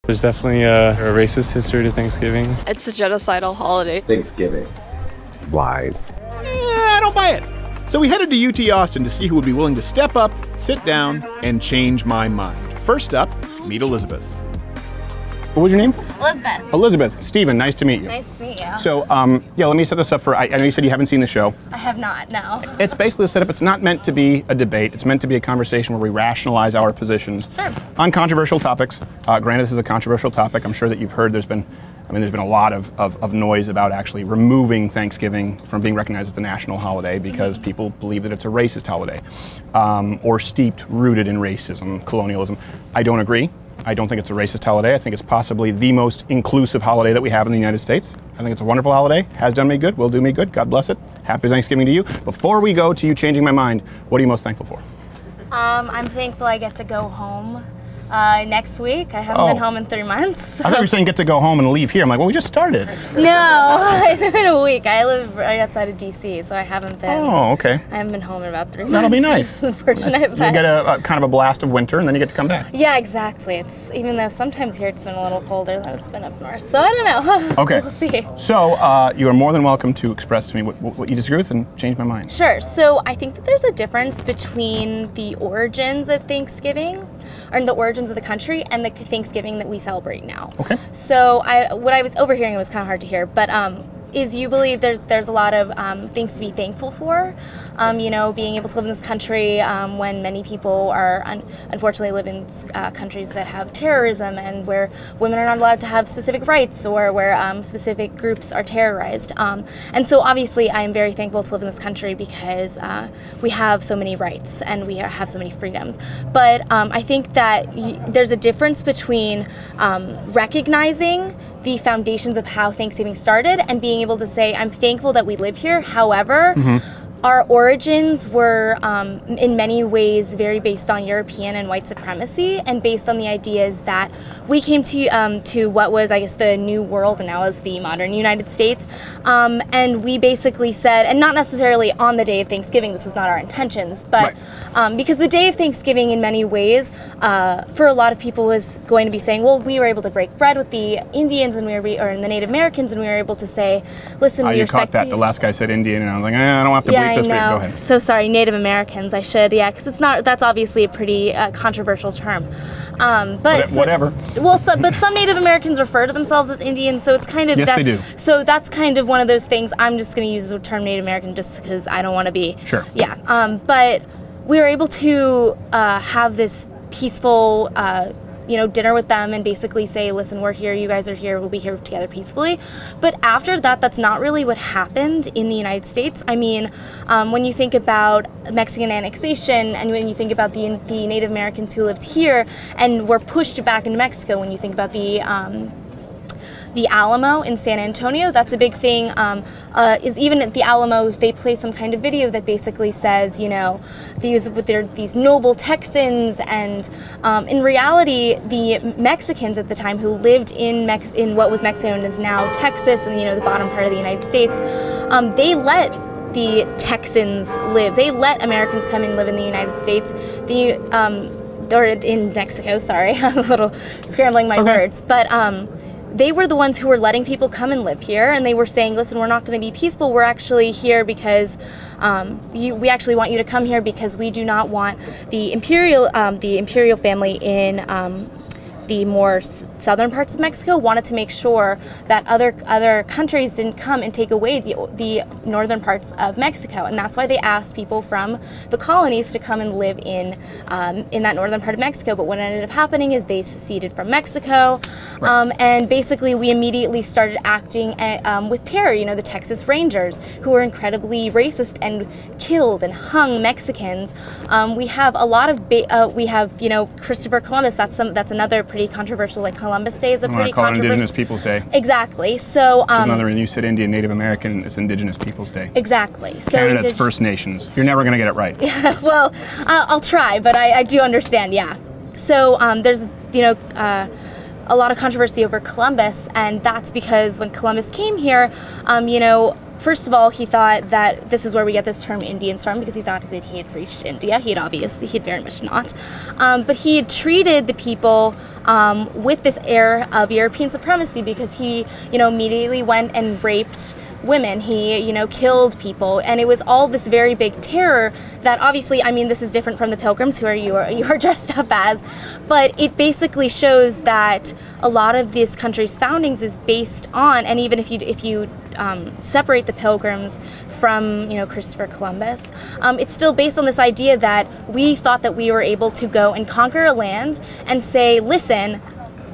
There's definitely a racist history to Thanksgiving. It's a genocidal holiday. Thanksgiving. Lies. I don't buy it. So we headed to UT Austin to see who would be willing to step up, sit down, and change my mind. First up, meet Elizabeth. What was your name? Elizabeth. Elizabeth. Steven, nice to meet you. Nice to meet you. So, yeah, let me set this up for, I know you said you haven't seen the show. I have not, no. It's basically the setup. It's not meant to be a debate. It's meant to be a conversation where we rationalize our positions on controversial topics. Granted, this is a controversial topic. I'm sure that you've heard there's been a lot of noise about actually removing Thanksgiving from being recognized as a national holiday because people believe that it's a racist holiday or rooted in racism, colonialism. I don't agree. I don't think it's a racist holiday. I think it's possibly the most inclusive holiday that we have in the United States. I think it's a wonderful holiday. Has done me good, will do me good. God bless it. Happy Thanksgiving to you. Before we go to you changing my mind, what are you most thankful for? I'm thankful I get to go home next week. I haven't been home in 3 months. I thought you were saying get to go home and leave here. I'm like, well, we just started. No, in a week. I live right outside of DC, so I haven't been. Oh, okay. I haven't been home in about 3 months. That'll be nice. Unfortunate. You get a kind of a blast of winter, and then you get to come back. Yeah, exactly. It's even though sometimes here it's been a little colder than it's been up north, so I don't know. Okay. We'll see. So you are more than welcome to express to me what you disagree with and change my mind. Sure. So I think that there's a difference between the origins of Thanksgiving, or the origins of the country, and the Thanksgiving that we celebrate now. Okay. So what I was overhearing, it was kind of hard to hear, but is you believe there's a lot of things to be thankful for, you know, being able to live in this country when many people are unfortunately live in countries that have terrorism and where women are not allowed to have specific rights or where specific groups are terrorized. And so obviously I am very thankful to live in this country because we have so many rights and we have so many freedoms. But I think that there's a difference between recognizing the foundations of how Thanksgiving started and being able to say, I'm thankful that we live here. However, our origins were in many ways very based on European and white supremacy and based on the ideas that we came to what was, I guess, the New World and now is the modern United States. And we basically said, and not necessarily on the day of Thanksgiving, this was not our intentions, but because the day of Thanksgiving in many ways, for a lot of people was going to be saying, well, we were able to break bread with the Indians and or the Native Americans, and we were able to say, listen, we respect you. Caught that. The last guy said Indian, and I was like, I don't have to bleep this. Go ahead. So sorry, Native Americans. I should, yeah, because it's not. That's obviously a pretty controversial term. But whatever. Well, but some Native Americans refer to themselves as Indians, so it's kind of yes, they do. So that's kind of one of those things. I'm just going to use the term Native American just because I don't want to be. Sure. Yeah. But we were able to have this peaceful. You know, dinner with them and basically say, listen, we're here, you guys are here, we'll be here together peacefully. But after that, that's not really what happened in the United States. I mean, when you think about Mexican annexation and when you think about the Native Americans who lived here and were pushed back into Mexico, when you think about the Alamo in San Antonio, that's a big thing. Is even at the Alamo, they play some kind of video that basically says, you know, these noble Texans, and in reality, the Mexicans at the time who lived in what was Mexico and is now Texas, and you know the bottom part of the United States, they let the Texans live. They let Americans come and live in the United States. Or in Mexico. Sorry, I'm a little scrambling my words, but. They were the ones who were letting people come and live here, and they were saying, listen, we're not going to be peaceful, we're actually here because we actually want you to come here because we do not want the imperial family in the more southern parts of Mexico wanted to make sure that other countries didn't come and take away the northern parts of Mexico, and that's why they asked people from the colonies to come and live in that northern part of Mexico. But what ended up happening is they seceded from Mexico, and basically we immediately started acting with terror. You know, the Texas Rangers, who were incredibly racist and killed and hung Mexicans. We have a lot of we have, you know, Christopher Columbus. That's another pretty controversial, like Columbus Day is a pretty controversial. Indigenous Peoples Day. Exactly. So another, you said Indian, Native American, it's Indigenous Peoples Day. Exactly. So Canada's First Nations. You're never going to get it right. Yeah, well, I'll try, but I do understand. Yeah. So there's, you know, a lot of controversy over Columbus, and that's because when Columbus came here, you know, first of all, he thought that this is where we get this term Indians from, because he thought that he had reached India. He had very much not. But he had treated the people with this air of European supremacy, because he, immediately went and raped women. He, killed people, and it was all this very big terror that obviously, I mean, this is different from the Pilgrims, who you are dressed up as, but it basically shows that a lot of this country's foundings is based on, and even if you separate the Pilgrims from, Christopher Columbus, it's still based on this idea that we thought that we were able to go and conquer a land and say, listen,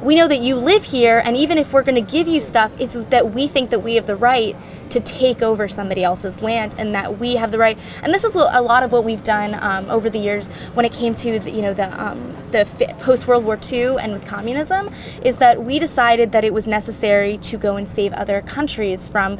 we know that you live here, and even if we're going to give you stuff, it's that we think that we have the right to take over somebody else's land, and that we have the right. And this is a lot of what we've done over the years when it came to the post-World War II and with communism, is that we decided that it was necessary to go and save other countries from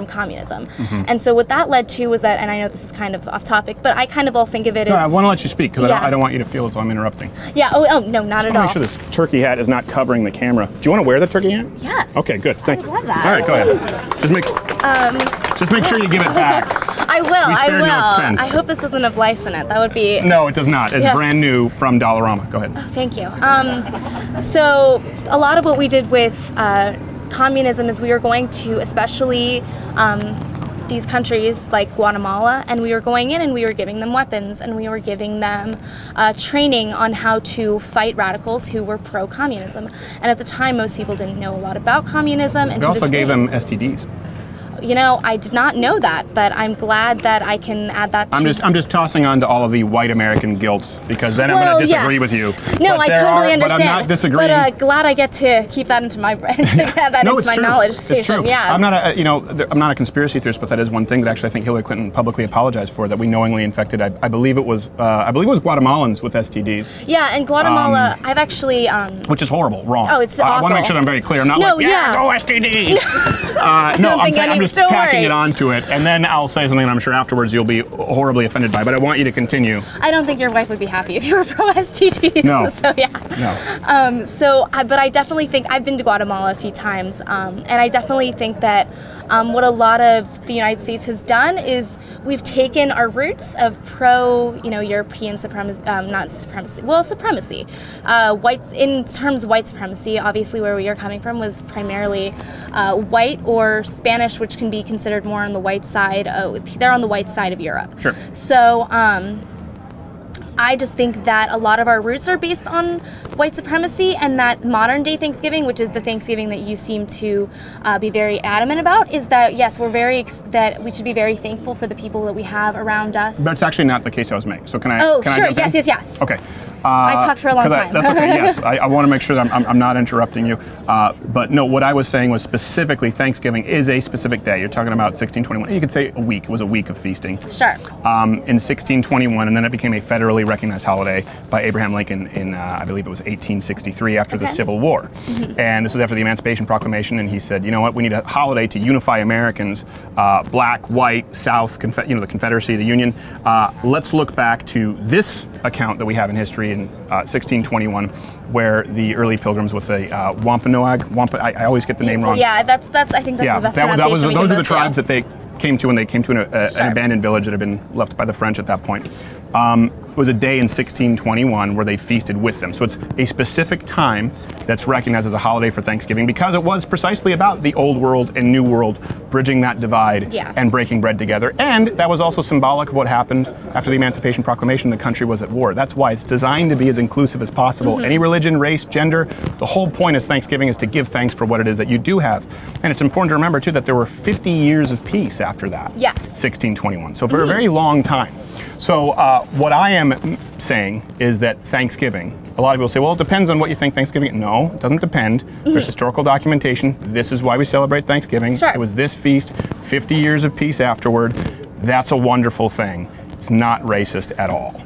communism. And so what that led to was that, and I know this is kind of off topic, but I kind of all think of it as... I want to let you speak, because I don't want you to feel as though I'm interrupting. Yeah, oh no, not at all. Make sure this turkey hat is not covering the camera. Do you want to wear the turkey hat? Yes. Okay, good. Thank you. I would love that. All right, go ahead. Just make sure you give it back. I will. We spared no expense. I hope this doesn't have lice in it. That would be... No, it does not. It's brand new from Dollarama. Go ahead. Oh, thank you. So a lot of what we did with communism is we were going to, especially these countries like Guatemala, and we were going in and we were giving them weapons, and we were giving them training on how to fight radicals who were pro-communism. And at the time, most people didn't know a lot about communism. And we also gave them STDs. I did not know that, but I'm glad that I can add that to... I'm just tossing on to all of the white American guilt, because then I'm going to disagree with you. No, I totally understand. But I'm not disagreeing. But glad I get to keep that into my brain, to add that into my knowledge station. It's true. Yeah. I'm not a conspiracy theorist, but that is one thing that actually I think Hillary Clinton publicly apologized for, that we knowingly infected. I believe it was Guatemalans with STDs. Yeah, and Guatemala, I've actually... which is horrible, wrong. Oh, it's awful. I want to make sure that I'm very clear. I'm not go STD. I'm just tacking it onto it, and then I'll say something that I'm sure afterwards you'll be horribly offended by, but I want you to continue. I don't think your wife would be happy if you were pro-STDs. No. So, yeah. No. But I definitely think, I've been to Guatemala a few times, and I definitely think that what a lot of the United States has done is we've taken our roots of European supremacy, supremacy. In terms of white supremacy, obviously where we are coming from was primarily white or Spanish, which can be considered more on the white side. They're on the white side of Europe. Sure. So I just think that a lot of our roots are based on white supremacy, and that modern day Thanksgiving, which is the Thanksgiving that you seem to be very adamant about, is that yes, that we should be very thankful for the people that we have around us. But it's actually not the case I was making. So can I? Oh, can sure. I jump in? Yes. Okay. I talked for a long time. That's okay, yes. I want to make sure that I'm not interrupting you. But no, what I was saying was specifically Thanksgiving is a specific day. You're talking about 1621. You could say a week. It was a week of feasting. Sure. In 1621, and then it became a federally recognized holiday by Abraham Lincoln in, I believe it was 1863, after the Civil War. And this was after the Emancipation Proclamation, and he said, you know what, we need a holiday to unify Americans, black, white, South, the Confederacy, the Union. Let's look back to this account that we have in history in 1621, where the early pilgrims with a Wampanoag, I always get the name wrong. Yeah, I think that's the best pronunciation. Those are the tribes that they came to when they came to an abandoned village that had been left by the French at that point. It was a day in 1621 where they feasted with them. So it's a specific time that's recognized as a holiday for Thanksgiving, because it was precisely about the old world and new world, bridging that divide and breaking bread together. And that was also symbolic of what happened after the Emancipation Proclamation. The country was at war. That's why it's designed to be as inclusive as possible. Any religion, race, gender, the whole point is Thanksgiving is to give thanks for what it is that you do have. And it's important to remember too that there were 50 years of peace after that. Yes. 1621. So for a very long time. So what I am saying is that Thanksgiving, a lot of people say, well, it depends on what you think Thanksgiving is. No, it doesn't depend. There's historical documentation. This is why we celebrate Thanksgiving. Sure. It was this feast, 50 years of peace afterward. That's a wonderful thing. It's not racist at all.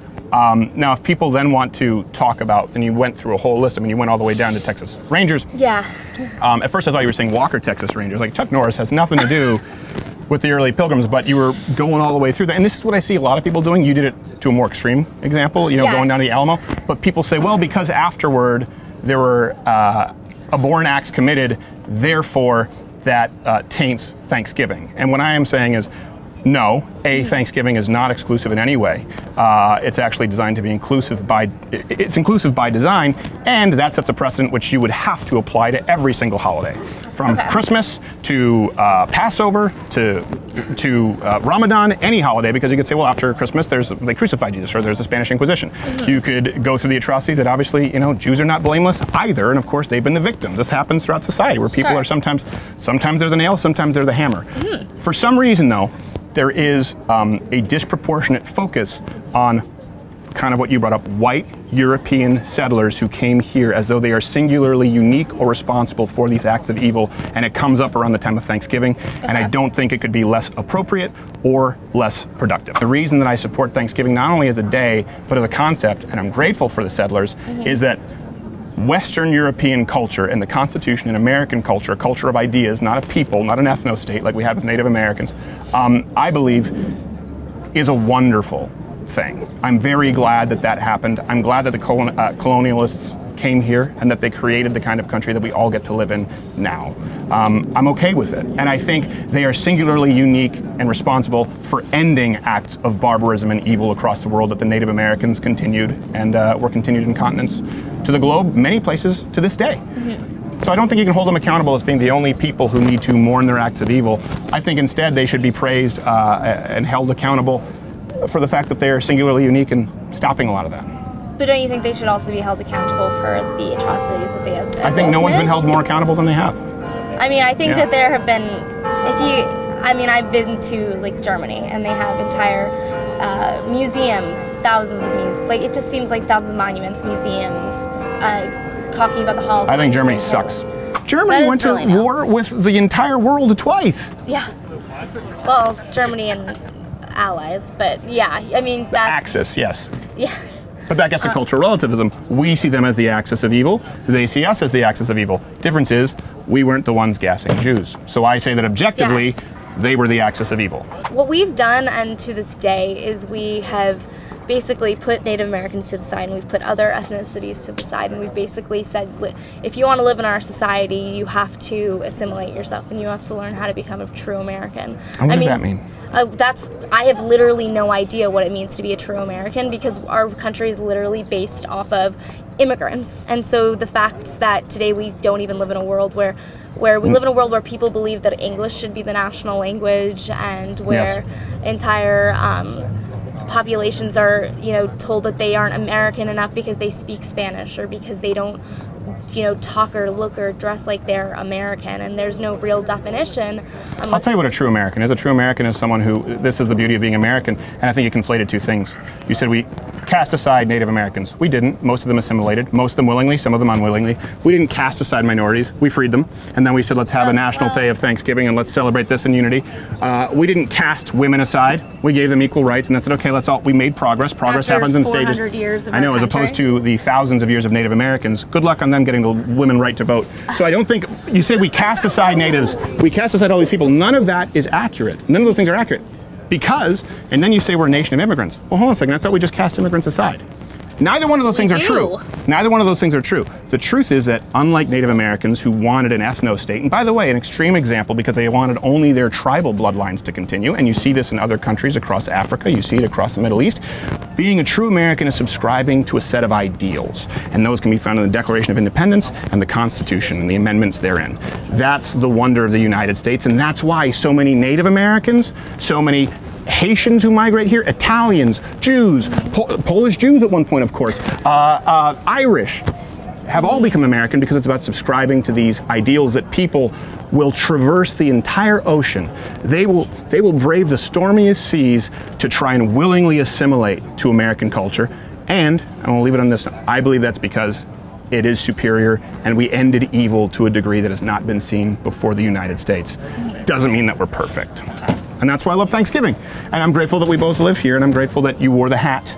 Now, if people then want to talk about, and you went through a whole list, I mean, you went all the way down to Texas Rangers. Yeah. At first I thought you were saying Walker, Texas Rangers. Like Chuck Norris has nothing to do with the early pilgrims, but you were going all the way through that. And this is what I see a lot of people doing. You did it to a more extreme example, going down to the Alamo. But people say, well, because afterward there were abhorrent acts committed, therefore that taints Thanksgiving. And what I am saying is, no, Thanksgiving is not exclusive in any way. It's actually designed to be inclusive it's inclusive by design, and that sets a precedent which you would have to apply to every single holiday. From Christmas to Passover to Ramadan, any holiday, because you could say, well, after Christmas, they crucified Jesus, or there's the Spanish Inquisition. You could go through the atrocities that obviously, Jews are not blameless either, and of course, they've been the victims. This happens throughout society, where people are sometimes they're the nail, sometimes they're the hammer. For some reason, though, there is a disproportionate focus on kind of what you brought up, white European settlers who came here as though they are singularly unique or responsible for these acts of evil, and it comes up around the time of Thanksgiving, and I don't think it could be less appropriate or less productive. The reason that I support Thanksgiving not only as a day, but as a concept, and I'm grateful for the settlers, is that Western European culture and the Constitution and American culture, a culture of ideas, not a people, not an ethno-state like we had with Native Americans, I believe is a wonderful thing. I'm very glad that that happened. I'm glad that the colonialists came here and that they created the kind of country that we all get to live in now. I'm okay with it. And I think they are singularly unique and responsible for ending acts of barbarism and evil across the world that the Native Americans continued and were continued in continents to the globe, many places to this day. So I don't think you can hold them accountable as being the only people who need to mourn their acts of evil. I think instead they should be praised and held accountable for the fact that they are singularly unique in stopping a lot of that. But don't you think they should also be held accountable for the atrocities that they have? I think no one's been held more accountable than they have. I mean, I think that there have been, I've been to like Germany, and they have entire museums, thousands of museums. Like, it just seems like thousands of monuments, museums, talking about the Holocaust. I think Germany sucks. Germany went to war with the entire world twice. Yeah. Well, Germany and allies, but yeah, I mean, that's... The Axis, yes. Yeah. But that gets to cultural relativism. We see them as the axis of evil. They see us as the axis of evil. Difference is, we weren't the ones gassing Jews. So I say that objectively, they were the axis of evil. What we've done, and to this day, is we have basically put Native Americans to the side, and we've put other ethnicities to the side, and we've basically said, if you want to live in our society, you have to assimilate yourself, and you have to learn how to become a true American. And what does that mean? I have literally no idea what it means to be a true American, because our country is literally based off of immigrants. And so the fact that today we don't even live in a world where we live in a world where people believe that English should be the national language, and where entire populations are, told that they aren't American enough because they speak Spanish, or because they don't, talk or look or dress like they're American, and there's no real definition. I'll tell you what a true American is. A true American is someone who, this is the beauty of being American, and I think you conflated two things. You said we cast aside Native Americans. We didn't. Most of them assimilated, most of them willingly, some of them unwillingly. We didn't cast aside minorities. We freed them, and then we said, let's have a national day of Thanksgiving and let's celebrate this in unity. We didn't cast women aside. We gave them equal rights, and then said, okay, we made progress. Progress happens in stages. Years of I know, as opposed to the thousands of years of Native Americans. Good luck on them getting the women right to vote. So I don't think, you say we cast aside natives, we cast aside all these people. None of that is accurate. None of those things are accurate. Because, and then you say we're a nation of immigrants. Well, hold on a second, I thought we just cast immigrants aside. Neither one of those things are true. Neither one of those things are true. The truth is that unlike Native Americans who wanted an ethno-state, and by the way, an extreme example because they wanted only their tribal bloodlines to continue, and you see this in other countries across Africa, you see it across the Middle East, being a true American is subscribing to a set of ideals, and those can be found in the Declaration of Independence and the Constitution and the amendments therein. That's the wonder of the United States, and that's why so many Native Americans, so many Haitians who migrate here, Italians, Jews, Polish Jews at one point, of course, Irish, have all become American because it's about subscribing to these ideals that people will traverse the entire ocean. They will brave the stormiest seas to try and willingly assimilate to American culture. And I'll leave it on this note, I believe that's because it is superior, and we ended evil to a degree that has not been seen before the United States. Doesn't mean that we're perfect. And that's why I love Thanksgiving. And I'm grateful that we both live here, and I'm grateful that you wore the hat